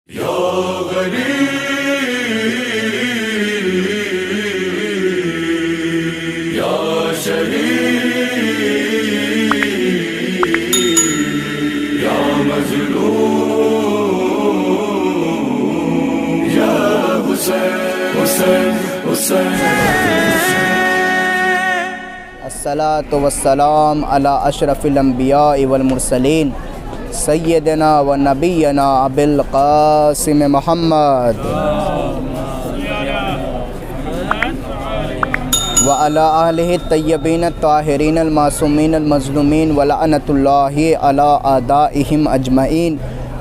या गरीब या शहीद या मज़लूम या हुसैन हुसैन हुसैन। अस्सलातु वस्सलाम अला अशरफिल अंबिया वल मुरसलीन सय्यदना व नबीना अबिल क़ासिम मोहम्मद व अला आलिहि तय्यबीन ताहिरीन मासूमीन मज़लूमीन व लअनतुल्लाहि अला आदाइहिम अजमईन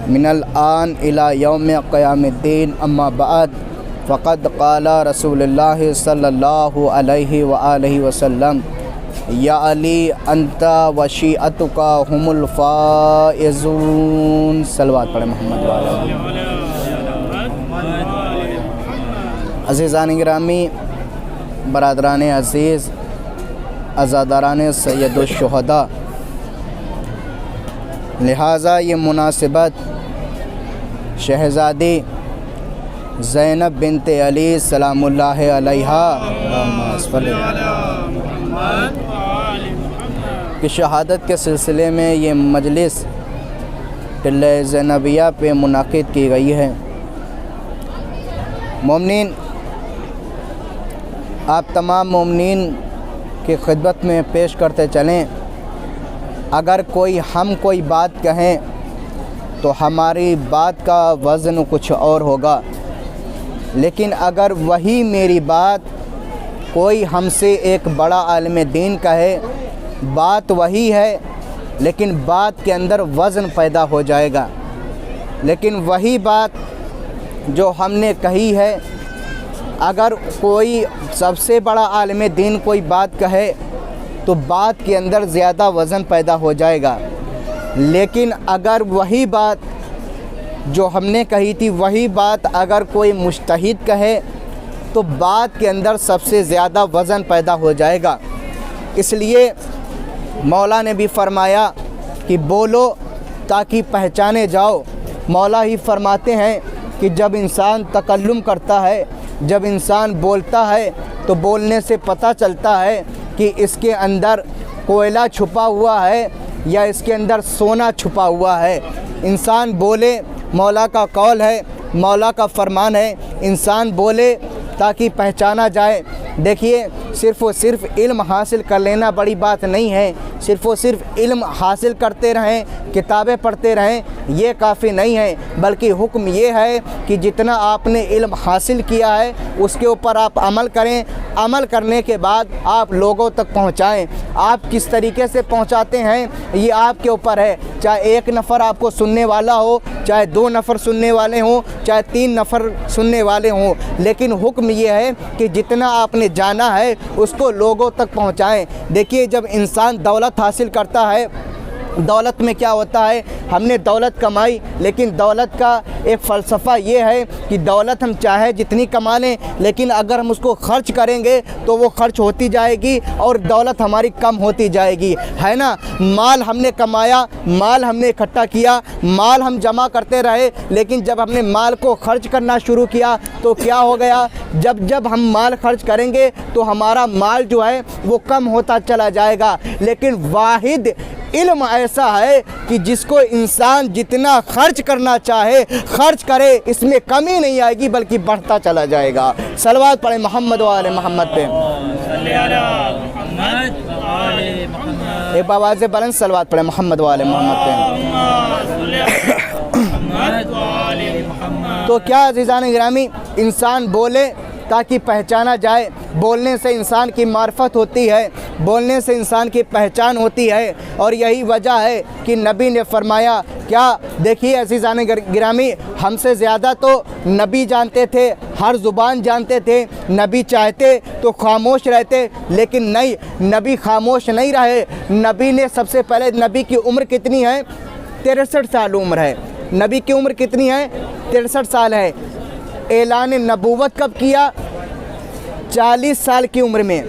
मिनल आन इला यौम क़यामिद्दीन। अम्मा बाद फ़क़द क़ाला रसूलुल्लाह सल्लल्लाहु अलैहि व आलिहि वसल्लम या अली अंता वशीअतुका हुमुल फ़ाइज़ून। सलवात पढ़े मोहम्मद वाले। अज़ीज़ान गिरामी, बरादरान अज़ीज़, अज़ादारान सय्यदुश्शुहदा, लिहाजा ये मुनासिबत शहज़ादी ज़ैनब बिनते अली सलामुल्लाह अलैहा की शहादत के सिलसिले में ये मजलिस टिल्ले ज़ैनबिया पे मुनाकिद की गई है। मोमिनीन, आप तमाम मोमिनीन की खिदमत में पेश करते चलें, अगर हम कोई बात कहें तो हमारी बात का वज़न कुछ और होगा, लेकिन अगर वही मेरी बात कोई हमसे एक बड़ा आलिम दीन कहे, बात वही है लेकिन बात के अंदर वज़न पैदा हो जाएगा। लेकिन वही बात जो हमने कही है, अगर कोई सबसे बड़ा आलिम दीन कोई बात कहे तो बात के अंदर ज़्यादा वज़न पैदा हो जाएगा। लेकिन अगर वही बात जो हमने कही थी, वही बात अगर कोई मुज्तहिद कहे तो बात के अंदर सबसे ज़्यादा वज़न पैदा हो जाएगा। इसलिए मौला ने भी फरमाया कि बोलो ताकि पहचाने जाओ। मौला ही फरमाते हैं कि जब इंसान तकल्लुम करता है, जब इंसान बोलता है, तो बोलने से पता चलता है कि इसके अंदर कोयला छुपा हुआ है या इसके अंदर सोना छुपा हुआ है। इंसान बोले, मौला का कौल है, मौला का फरमान है, इंसान बोले ताकि पहचाना जाए। देखिए, सिर्फ़ और सिर्फ इल्म हासिल कर लेना बड़ी बात नहीं है। सिर्फ़ और सिर्फ इल्म हासिल करते रहें, किताबें पढ़ते रहें, ये काफ़ी नहीं है, बल्कि हुक्म ये है कि जितना आपने इल्म हासिल किया है उसके ऊपर आप अमल करें। अमल करने के बाद आप लोगों तक पहुंचाएं। आप किस तरीके से पहुंचाते हैं ये आपके ऊपर है। चाहे एक नफ़र आपको सुनने वाला हो, चाहे 2 नफ़र सुनने वाले हों, चाहे 3 नफ़र सुनने वाले हों, लेकिन हुक्म ये है कि जितना आपने जाना है उसको लोगों तक पहुंचाएं। देखिए, जब इंसान दौलत हासिल करता है, दौलत में क्या होता है, हमने दौलत कमाई, लेकिन दौलत का एक फ़लसफ़ा ये है कि दौलत हम चाहे जितनी कमा लें, लेकिन अगर हम उसको खर्च करेंगे तो वो खर्च होती जाएगी और दौलत हमारी कम होती जाएगी, है ना। माल हमने कमाया, माल हमने इकट्ठा किया, माल हम जमा करते रहे, लेकिन जब हमने माल को खर्च करना शुरू किया तो क्या हो गया, जब हम माल खर्च करेंगे तो हमारा माल जो है वो कम होता चला जाएगा। लेकिन वाहिद इल्म ऐसा है कि जिसको इंसान जितना खर्च करना चाहे खर्च करे, इसमें कमी नहीं आएगी बल्कि बढ़ता चला जाएगा। सलवात पढ़े मोहम्मद वाले मोहम्मद पे। एक आवाज़ से बुलंद सलवात पढ़े मोहम्मद वाले मोहम्मद पे। तो क्या अज़ीज़ान गिरामी, इंसान बोले ताकि पहचाना जाए। बोलने से इंसान की मार्फत होती है, बोलने से इंसान की पहचान होती है, और यही वजह है कि नबी ने फरमाया। क्या देखिए अज़ीज़ान गिरामी, हमसे ज़्यादा तो नबी जानते थे, हर ज़ुबान जानते थे। नबी चाहते तो खामोश रहते, लेकिन नहीं, नबी खामोश नहीं रहे। नबी ने सबसे पहले, नबी की उम्र कितनी है? 63 साल उम्र है। नबी की उम्र कितनी है? 63 साल है। ऐलान नबूवत कब किया? 40 साल की उम्र में।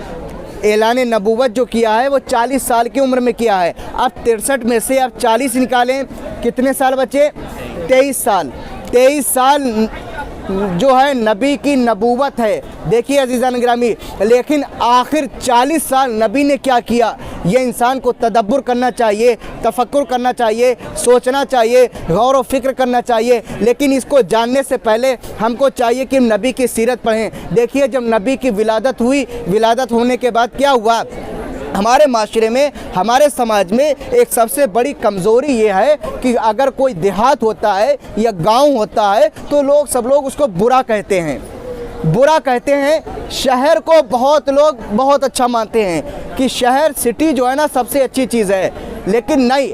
ऐलान नबूवत जो किया है वो 40 साल की उम्र में किया है। अब 63 में से आप 40 निकालें, कितने साल बचे? 23 साल। 23 साल जो है नबी की नबूवत है। देखिए अज़ीज़ान गिरामी, लेकिन आखिर 40 साल नबी ने क्या किया, ये इंसान को तदब्बुर करना चाहिए, तफक्कुर करना चाहिए, सोचना चाहिए, गौर व फिक्र करना चाहिए। लेकिन इसको जानने से पहले हमको चाहिए कि नबी की सीरत पढ़ें। देखिए जब नबी की विलादत हुई, विलादत होने के बाद क्या हुआ, हमारे माशरे में, हमारे समाज में एक सबसे बड़ी कमज़ोरी ये है कि अगर कोई देहात होता है या गांव होता है तो सब लोग उसको बुरा कहते हैं, बुरा कहते हैं। शहर को बहुत लोग बहुत अच्छा मानते हैं कि शहर, सिटी जो है ना सबसे अच्छी चीज़ है। लेकिन नहीं,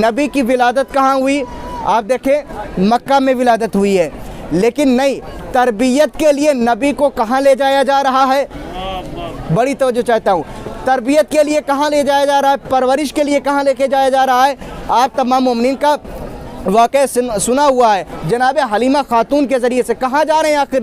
नबी की विलादत कहाँ हुई, आप देखें मक्का में विलादत हुई है। लेकिन नहीं, तरबियत के लिए नबी को कहाँ ले जाया जा रहा है, बड़ी तवज्जो चाहता हूँ, तरबियत के लिए कहाँ ले जाया जा रहा है, परवरिश के लिए कहाँ लेके जाया जा रहा है। आप तमाम मोमिनीन का वाक़या सुना हुआ है, जनाब हलीमा खातून के ज़रिए से। कहाँ जा रहे हैं आखिर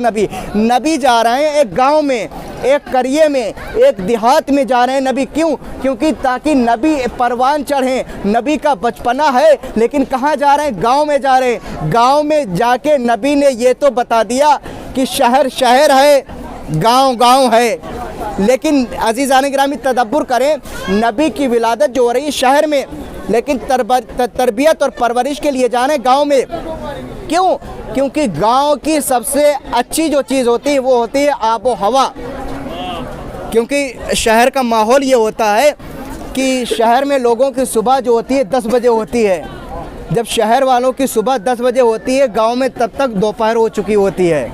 नबी जा रहे हैं एक गांव में, एक करिए में, एक देहात में जा रहे हैं नबी। क्यों? क्योंकि ताकि नबी परवान चढ़ें, नबी का बचपना है। लेकिन कहाँ जा रहे हैं, गांव में जा रहे हैं। गांव में जाके नबी ने ये तो बता दिया कि शहर शहर है, गांव गांव है। लेकिन अज़ीज़ान गिरामी तदब्बुर करें, नबी की विलादत जो हो रही है शहर में, लेकिन तरबियत और परवरिश के लिए जाने गांव में। क्यों? क्योंकि गांव की सबसे अच्छी जो चीज़ होती है वो होती है आबो हवा। क्योंकि शहर का माहौल ये होता है कि शहर में लोगों की सुबह जो होती है 10 बजे होती है। जब शहर वालों की सुबह 10 बजे होती है, गांव में तब तक दोपहर हो चुकी होती है।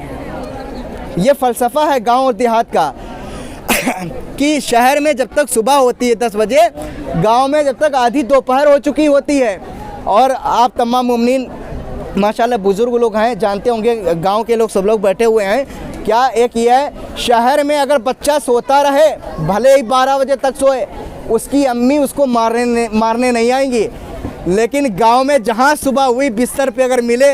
ये फ़लसफ़ा है गांव और देहात का कि शहर में जब तक सुबह होती है 10 बजे, गांव में जब तक आधी दोपहर हो चुकी होती है। और आप तमाम मुमिनीन माशाल्लाह बुज़ुर्ग लोग हैं, जानते होंगे, गांव के लोग सब लोग बैठे हुए हैं। क्या एक ये है, शहर में अगर बच्चा सोता रहे, भले ही 12 बजे तक सोए, उसकी अम्मी उसको मारने नहीं आएंगी। लेकिन गांव में जहां सुबह हुई बिस्तर पे अगर मिले,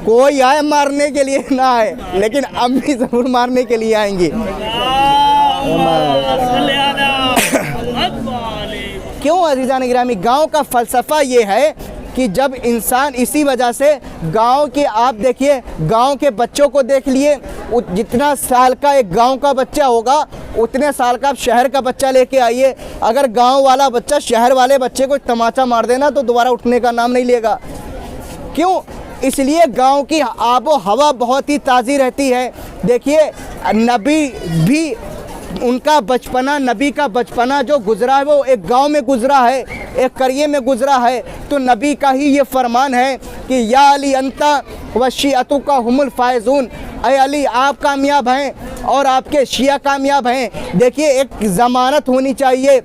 कोई आए मारने के लिए ना आए, लेकिन अम्मी ज़रूर मारने के लिए आएंगी। क्यों अज़ीज़ान गिरामी? गांव का फ़लसफ़ा ये है कि जब इंसान, इसी वजह से गांव के, आप देखिए गांव के बच्चों को देख लिए, जितना साल का एक गांव का बच्चा होगा उतने साल का आप शहर का बच्चा लेके आइए। अगर गांव वाला बच्चा शहर वाले बच्चे को तमाचा मार देना तो दोबारा उठने का नाम नहीं लेगा। क्यों? इसलिए गांव की आबो हवा बहुत ही ताज़ी रहती है। देखिए नबी भी, उनका बचपना, नबी का बचपना जो गुज़रा है वो एक गांव में गुज़रा है, एक करिए में गुज़रा है। तो नबी का ही ये फरमान है कि या अली अंता व शिअतु का हुमुल फायज़ून, अय अली आप कामयाब हैं और आपके शिया कामयाब हैं। देखिए एक ज़मानत होनी चाहिए।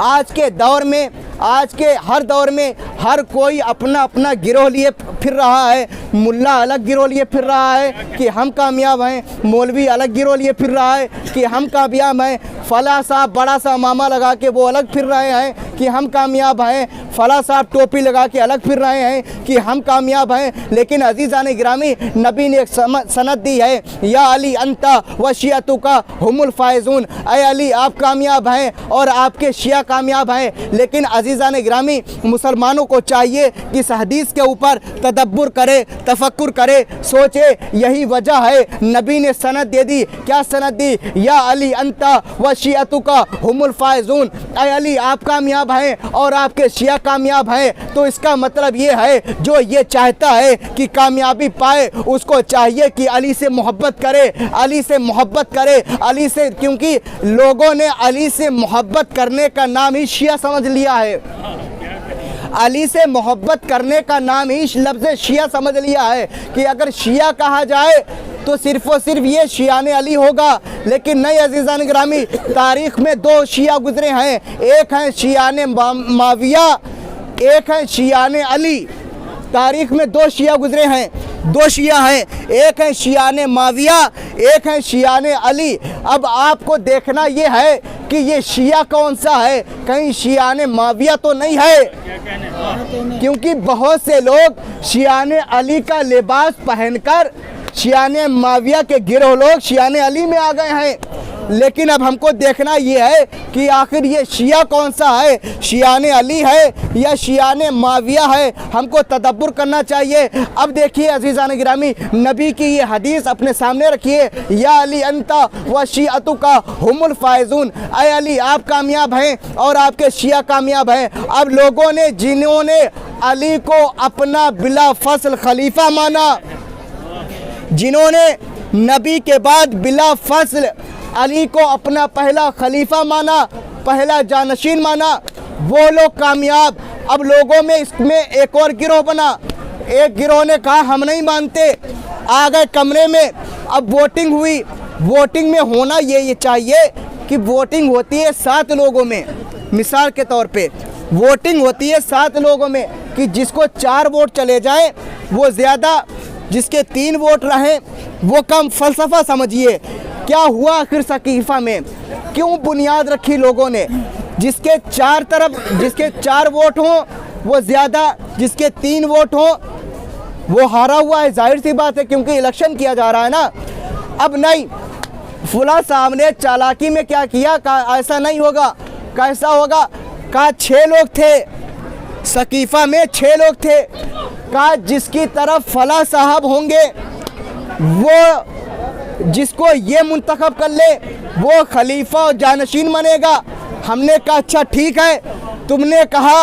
आज के दौर में, आज के हर दौर में हर कोई अपना अपना गिरोह लिए फिर रहा है। मुल्ला अलग गिरोह लिए फिर रहा है कि हम कामयाब हैं, मौलवी अलग गिरोह लिए फिर रहा है कि हम कामयाब हैं, फला साहब बड़ा सा मामा लगा के वो अलग फिर रहे हैं कि हम कामयाब हैं, फला साहब टोपी लगा के अलग फिर रहे हैं कि हम कामयाब हैं। लेकिन अज़ीज़ान गिरामी, नबी ने एक सनद दी है, या अली अंता व शिअतु का हुमुल फायज़ून, अय अली आप कामयाब हैं और आपके शिया कामयाब हैं। लेकिन अज़ीज़ान गिरामी, मुसलमानों को चाहिए कि इस हदीस के ऊपर तदब्बुर करे, तफक्कुर करे, सोचे। यही वजह है नबी ने सनद दे दी। क्या सनद दी? या अली अंता व शिअतु का हुमुल फायज़ून, अय अली आप कामयाब हैं और आपके शिया कामयाब हैं। तो इसका मतलब ये है, जो ये चाहता है कि कामयाबी पाए, उसको चाहिए कि अली से मोहब्बत करे, अली से मोहब्बत करे, अली से, क्योंकि लोगों ने अली से मोहब्बत करने का नाम ही शिया समझ लिया है। अली से मोहब्बत करने का नाम ही लफ्ज़ शिया समझ लिया है कि अगर शिया कहा जाए तो सिर्फ़ और सिर्फ ये शियाने अली होगा। लेकिन नहीं अज़ीज़ान गिरामी, तारीख़ में 2 शिया गुज़रे हैं, एक हैं शियाने माविया, एक हैं शियाने अली। तारीख़ में 2 शिया गुज़रे हैं, 2 शिया हैं, एक है शियाने माविया, एक है शियाने अली। अब आपको देखना ये है कि ये शिया कौन सा है, कहीं शियाने माविया तो नहीं है, क्योंकि बहुत से लोग शियाने अली का लिबास पहनकर शियाने माविया के गिरोह लोग शियाने अली में आ गए हैं। लेकिन अब हमको देखना ये है कि आखिर ये शिया कौन सा है, शियाने अली है या शियाने माविया है, हमको तदब्बुर करना चाहिए। अब देखिए अज़ीज़ान गिरामी, नबी की ये हदीस अपने सामने रखिए, या अली अंता व शिअतु का हुमुल फायजून, अय अली आप कामयाब हैं और आपके शिया कामयाब हैं। अब लोगों ने जिन्होंने अली को अपना बिला फसल खलीफा माना, जिन्होंने नबी के बाद बिला फसल अली को अपना पहला खलीफा माना, पहला जानशीन माना, वो लोग कामयाब। अब लोगों में इसमें एक और गिरोह बना, एक गिरोह ने कहा हम नहीं मानते, आ गए कमरे में। अब वोटिंग हुई, वोटिंग में होना ये चाहिए कि वोटिंग होती है 7 लोगों में, मिसाल के तौर पे वोटिंग होती है 7 लोगों में कि जिसको 4 वोट चले जाएं वो ज़्यादा, जिसके 3 वोट रहें वो कम। फ़लसफ़ा समझिए क्या हुआ आखिर सकीफ़ा में, क्यों बुनियाद रखी लोगों ने, जिसके 4 वोट हों वो ज़्यादा, जिसके 3 वोट हों वो हारा हुआ है। जाहिर सी बात है क्योंकि इलेक्शन किया जा रहा है ना। अब नहीं, फुला साहब ने चालाकी में क्या किया, कहा ऐसा नहीं होगा, कैसा होगा, कहा 6 लोग थे सकीफ़ा में, 6 लोग थे, कहा जिसकी तरफ फला साहब होंगे वो जिसको ये मुंतखब कर ले वो खलीफा और जानशीन बनेगा। हमने कहा अच्छा ठीक है, तुमने कहा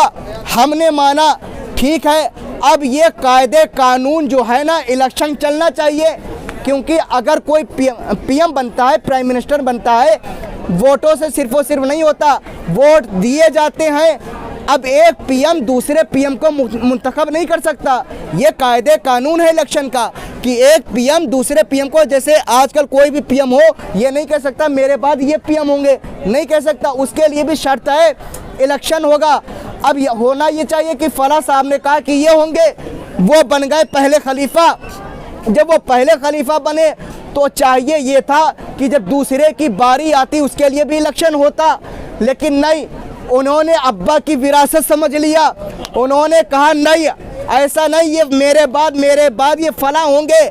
हमने माना, ठीक है। अब ये कायदे कानून जो है ना, इलेक्शन चलना चाहिए, क्योंकि अगर कोई पीएम बनता है, प्राइम मिनिस्टर बनता है, वोटों से सिर्फ और सिर्फ नहीं होता, वोट दिए जाते हैं। अब एक पीएम दूसरे पीएम को मुंतखब नहीं कर सकता, ये कायदे कानून है इलेक्शन का कि एक पीएम दूसरे पीएम को, जैसे आजकल कोई भी पीएम हो ये नहीं कह सकता मेरे बाद ये पीएम होंगे, नहीं कह सकता, उसके लिए भी शर्त है, इलेक्शन होगा। अब ये होना ये चाहिए कि फला साहब ने कहा कि ये होंगे, वो बन गए पहले खलीफा। जब वो पहले खलीफा बने तो चाहिए ये था कि जब दूसरे की बारी आती उसके लिए भी इलेक्शन होता, लेकिन नहीं, उन्होंने अब्बा की विरासत समझ लिया। उन्होंने कहा नहीं, ऐसा नहीं, ये मेरे बाद ये फला होंगे।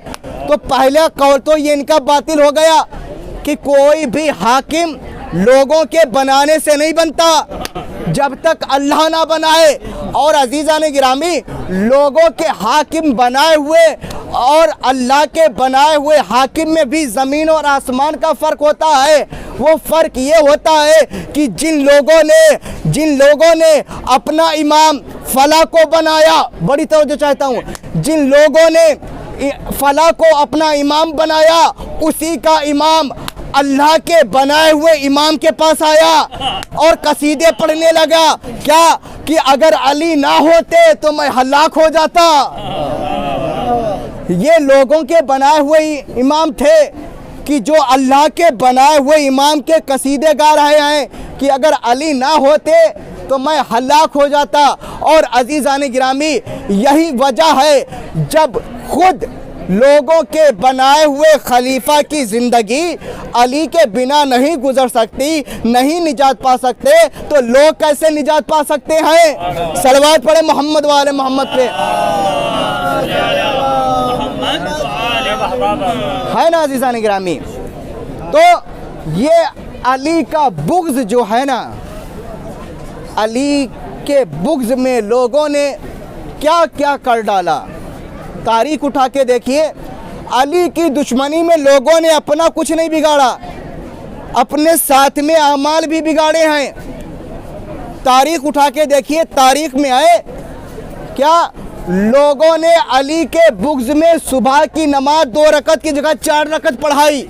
तो पहला कौल तो ये इनका बातिल हो गया कि कोई भी हाकिम लोगों के बनाने से नहीं बनता जब तक अल्लाह ना बनाए। और अजीज़ान गिरामी, लोगों के हाकिम बनाए हुए और अल्लाह के बनाए हुए हाकिम में भी ज़मीन और आसमान का फ़र्क होता है। वो फ़र्क ये होता है कि जिन लोगों ने अपना इमाम फला को बनाया, बड़ी तवज्जो चाहता हूँ, जिन लोगों ने फला को अपना इमाम बनाया, उसी का इमाम अल्लाह के बनाए हुए इमाम के पास आया और कसीदे पढ़ने लगा, क्या कि अगर अली ना होते तो मैं हलाक हो जाता। ये लोगों के बनाए हुए इमाम थे कि जो अल्लाह के बनाए हुए इमाम के कसीदे गा रहे हैं कि अगर अली ना होते तो मैं हलाक हो जाता। और अजीज़ान गिरामी, यही वजह है जब खुद लोगों के बनाए हुए खलीफा की ज़िंदगी अली के बिना नहीं गुजर सकती, नहीं निजात पा सकते, तो लोग कैसे निजात पा सकते हैं? सलवात पढ़े मोहम्मद वाले मोहम्मद पे, है ना अज़ीज़ान गिरामी। तो ये अली का बुग़्ज़ जो है ना, अली के बुग़्ज़ में लोगों ने क्या क्या कर डाला, तारीख उठा के देखिए। अली की दुश्मनी में लोगों ने अपना कुछ नहीं बिगाड़ा, अपने साथ में अमाल भी बिगाड़े हैं। तारीख उठा के देखिए, तारीख में आए क्या लोगों ने अली के बुग़्ज़ में सुबह की नमाज 2 रकत की जगह 4 रकत पढ़ाई।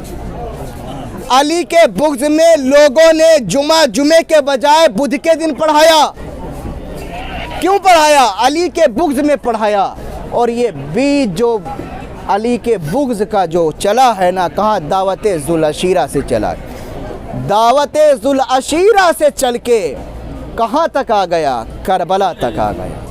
अली के बुग़्ज़ में लोगों ने जुमे के बजाय बुध के दिन पढ़ाया। क्यों पढ़ाया? अली के बुग़्ज़ में पढ़ाया। और ये बीज जो अली के बुग़्ज़ का जो चला है ना, कहाँ दावते ज़ुल अशीरा से चला, दावते ज़ुल अशीरा से चल के कहाँ तक आ गया? करबला तक आ गया।